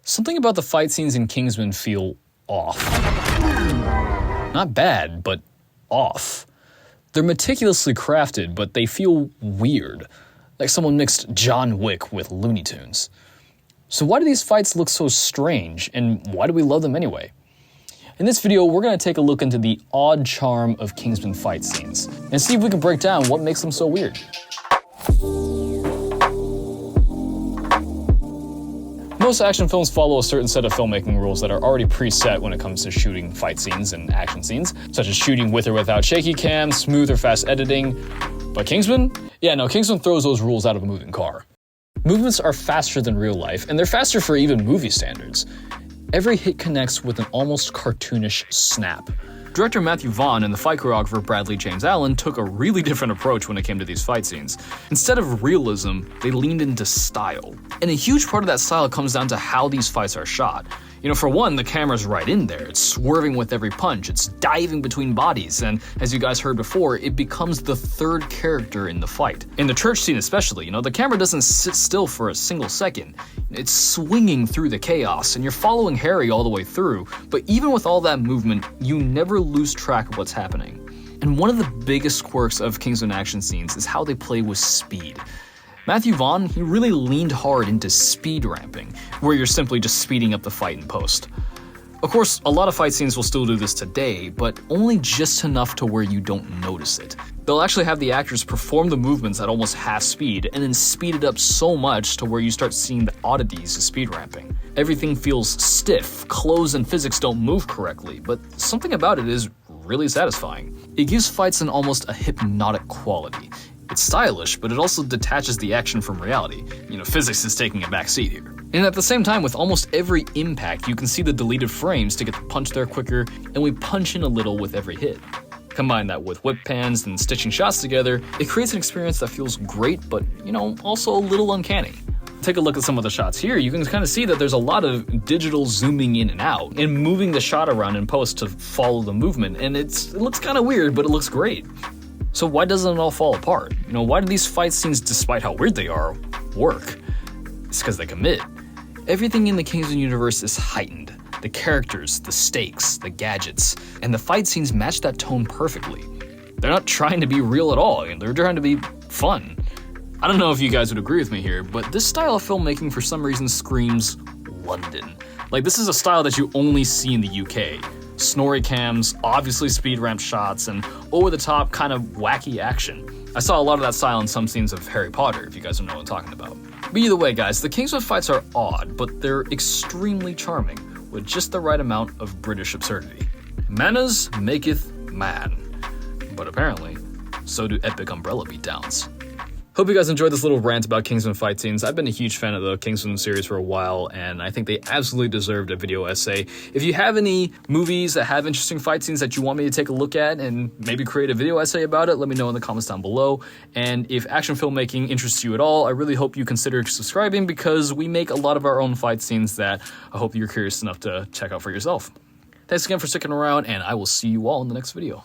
Something about the fight scenes in Kingsman feel off. Not bad, but off. They're meticulously crafted, but they feel weird. Like someone mixed John Wick with Looney Tunes. So why do these fights look so strange, and why do we love them anyway? In this video, we're going to take a look into the odd charm of Kingsman fight scenes, and see if we can break down what makes them so weird. Most action films follow a certain set of filmmaking rules that are already preset when it comes to shooting fight scenes and action scenes, such as shooting with or without shaky cam, smooth or fast editing. But Kingsman? Yeah, no, Kingsman throws those rules out of a moving car. Movements are faster than real life, and they're faster for even movie standards. Every hit connects with an almost cartoonish snap. Director Matthew Vaughn and the fight choreographer Bradley James Allen took a really different approach when it came to these fight scenes. Instead of realism, they leaned into style. And a huge part of that style comes down to how these fights are shot. You know, for one, the camera's right in there. It's swerving with every punch. It's diving between bodies. And as you guys heard before, it becomes the third character in the fight. In the church scene especially, you know, the camera doesn't sit still for a single second. It's swinging through the chaos, and you're following Harry all the way through. But even with all that movement, you never lose track of what's happening. And one of the biggest quirks of Kingsman action scenes is how they play with speed. Matthew Vaughn, he really leaned hard into speed ramping, where you're simply just speeding up the fight in post. Of course, a lot of fight scenes will still do this today, but only just enough to where you don't notice it. They'll actually have the actors perform the movements at almost half speed, and then speed it up so much to where you start seeing the oddities of speed ramping. Everything feels stiff, clothes and physics don't move correctly, but something about it is really satisfying. It gives fights an almost a hypnotic quality. It's stylish, but it also detaches the action from reality. You know, physics is taking a back seat here. And at the same time, with almost every impact, you can see the deleted frames to get the punch there quicker, and we punch in a little with every hit. Combine that with whip pans and stitching shots together, it creates an experience that feels great, but, you know, also a little uncanny. Take a look at some of the shots here. You can kind of see that there's a lot of digital zooming in and out, and moving the shot around in post to follow the movement, and it looks kind of weird, but it looks great. So why doesn't it all fall apart? You know, why do these fight scenes, despite how weird they are, work? It's because they commit. Everything in the Kingsman universe is heightened. The characters, the stakes, the gadgets, and the fight scenes match that tone perfectly. They're not trying to be real at all, they're trying to be fun. I don't know if you guys would agree with me here, but this style of filmmaking for some reason screams London. Like, this is a style that you only see in the UK. Snorri cams, obviously speed ramp shots, and over-the-top kind of wacky action. I saw a lot of that style in some scenes of Harry Potter, if you guys don't know what I'm talking about. But either way, guys, the Kingsman fights are odd, but they're extremely charming, with just the right amount of British absurdity. Manners maketh man. But apparently, so do epic umbrella beatdowns. Hope you guys enjoyed this little rant about Kingsman fight scenes. I've been a huge fan of the Kingsman series for a while, and I think they absolutely deserved a video essay. If you have any movies that have interesting fight scenes that you want me to take a look at and maybe create a video essay about it, let me know in the comments down below. And if action filmmaking interests you at all, I really hope you consider subscribing, because we make a lot of our own fight scenes that I hope you're curious enough to check out for yourself. Thanks again for sticking around, and I will see you all in the next video.